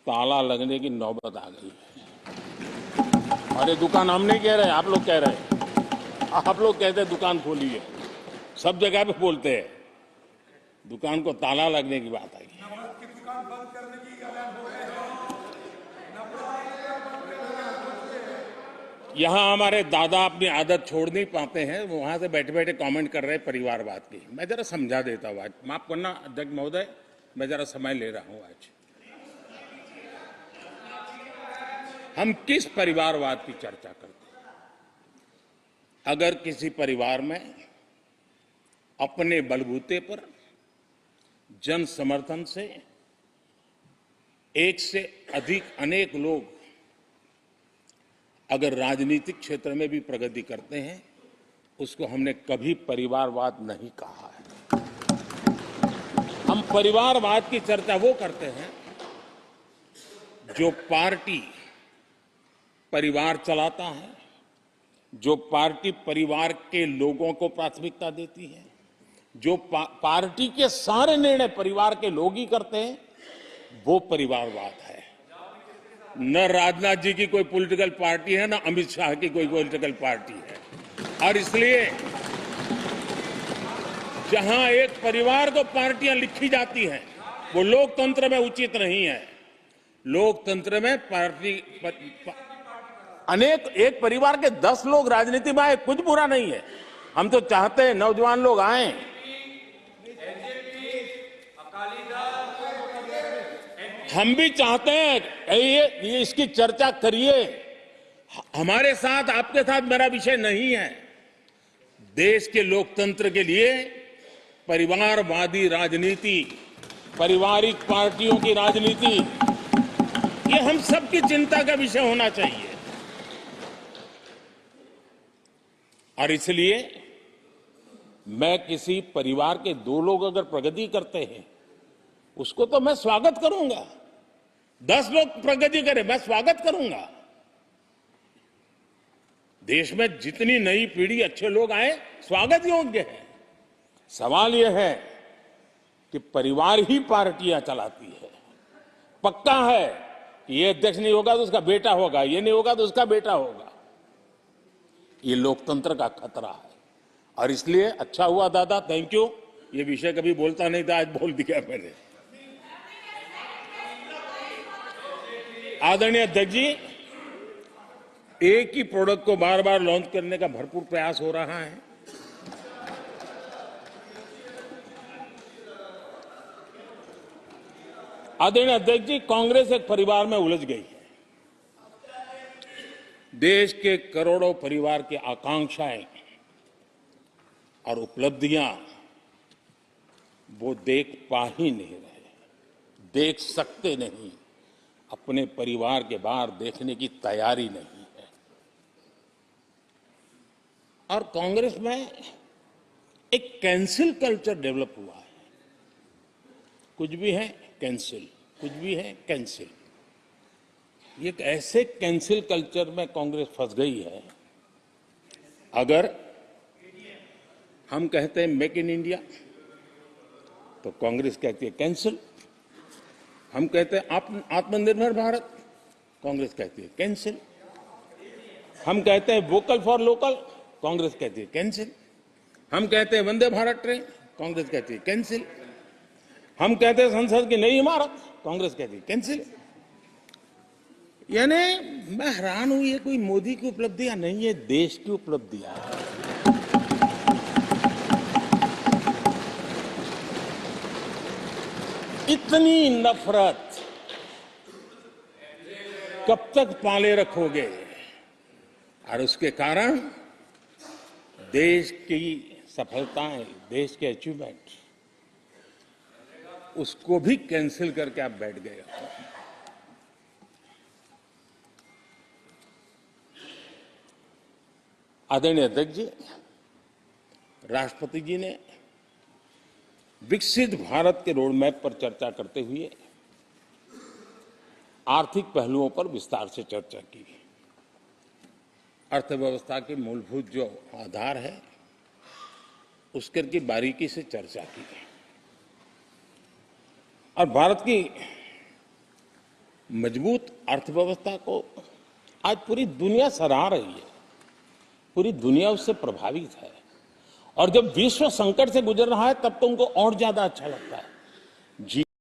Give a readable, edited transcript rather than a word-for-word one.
ताला लगने की नौबत आ गई है। और ये दुकान हम नहीं कह रहे, आप लोग कह रहे हैं। आप लोग कहते हैं दुकान खोलिए, सब जगह पे बोलते हैं, दुकान को ताला लगने की बात आई। यहां हमारे दादा अपनी आदत छोड़ नहीं पाते हैं, वो वहां से बैठे बैठे कमेंट कर रहे हैं परिवारवाद की। मैं जरा समझा देता हूं, आज माफ करना अध्यक्ष महोदय, मैं जरा समय ले रहा हूं। आज हम किस परिवारवाद की चर्चा करते हैं? अगर किसी परिवार में अपने बलबूते पर जन समर्थन से एक से अधिक अनेक लोग अगर राजनीतिक क्षेत्र में भी प्रगति करते हैं, उसको हमने कभी परिवारवाद नहीं कहा है। हम परिवारवाद की चर्चा वो करते हैं जो पार्टी परिवार चलाता है, जो पार्टी परिवार के लोगों को प्राथमिकता देती है, जो पार्टी के सारे निर्णय परिवार के लोग ही करते हैं, वो परिवारवाद है। न राजनाथ जी की कोई पॉलिटिकल पार्टी है, न अमित शाह की कोई पॉलिटिकल पार्टी है। और इसलिए जहां एक परिवार को पार्टियां लिखी जाती हैं, वो लोकतंत्र में उचित नहीं है। लोकतंत्र में पार्टी अनेक, एक परिवार के 10 लोग राजनीति में आए, कुछ बुरा नहीं है। हम तो चाहते हैं नौजवान लोग आए। हम भी चाहते हैं ये इसकी चर्चा करिए। हमारे साथ, आपके साथ मेरा विषय नहीं है। देश के लोकतंत्र के लिए परिवारवादी राजनीति, पारिवारिक पार्टियों की राजनीति, ये हम सबकी चिंता का विषय होना चाहिए। और इसलिए मैं किसी परिवार के 2 लोग अगर प्रगति करते हैं, उसको तो मैं स्वागत करूंगा। 10 लोग प्रगति करें, मैं स्वागत करूंगा। देश में जितनी नई पीढ़ी अच्छे लोग आए, स्वागत योग्य है। सवाल यह है कि परिवार ही पार्टियां चलाती है। पक्का है कि ये अध्यक्ष नहीं होगा तो उसका बेटा होगा, ये नहीं होगा तो उसका बेटा होगा। ये लोकतंत्र का खतरा है। और इसलिए अच्छा हुआ दादा, थैंक यू। ये विषय कभी बोलता नहीं था, आज बोल दिया मैंने। आदरणीय अध्यक्ष जी, एक ही प्रोडक्ट को बार बार लॉन्च करने का भरपूर प्रयास हो रहा है। आदरणीय अध्यक्ष जी, कांग्रेस एक परिवार में उलझ गई है। देश के करोड़ों परिवार की आकांक्षाएं और उपलब्धियां वो देख पा ही नहीं रहे, देख सकते नहीं, अपने परिवार के बाहर देखने की तैयारी नहीं है। और कांग्रेस में एक कैंसिल कल्चर डेवलप हुआ है। कुछ भी है कैंसिल, कुछ भी है कैंसिल। ये एक ऐसे कैंसिल कल्चर में कांग्रेस फंस गई है। अगर हम कहते हैं मेक इन इंडिया, तो कांग्रेस कहती है कैंसिल। हम कहते हैं आत्मनिर्भर भारत, कांग्रेस कहती है कैंसिल। हम कहते हैं वोकल फॉर लोकल, कांग्रेस कहती है कैंसिल। हम कहते हैं वंदे भारत ट्रेन, कांग्रेस कहती है कैंसिल। हम कहते हैं संसद की नई इमारत, कांग्रेस कहती है कैंसिल। यानी मैं हैरान हूं, ये कोई मोदी की उपलब्धियां नहीं है, देश की उपलब्धियां है। इतनी नफरत कब तक पाले रखोगे? और उसके कारण देश की सफलताएं, देश के अचीवमेंट, उसको भी कैंसिल करके आप बैठ गए हो। आदरणीय अध्यक्ष जी, राष्ट्रपति जी ने विकसित भारत के रोडमैप पर चर्चा करते हुए आर्थिक पहलुओं पर विस्तार से चर्चा की। अर्थव्यवस्था के मूलभूत जो आधार है, उसके की बारीकी से चर्चा की और भारत की मजबूत अर्थव्यवस्था को आज पूरी दुनिया सराह रही है, पूरी दुनिया उससे प्रभावित है। और जब विश्व संकट से गुजर रहा है तब तो उनको और ज्यादा अच्छा लगता है। जी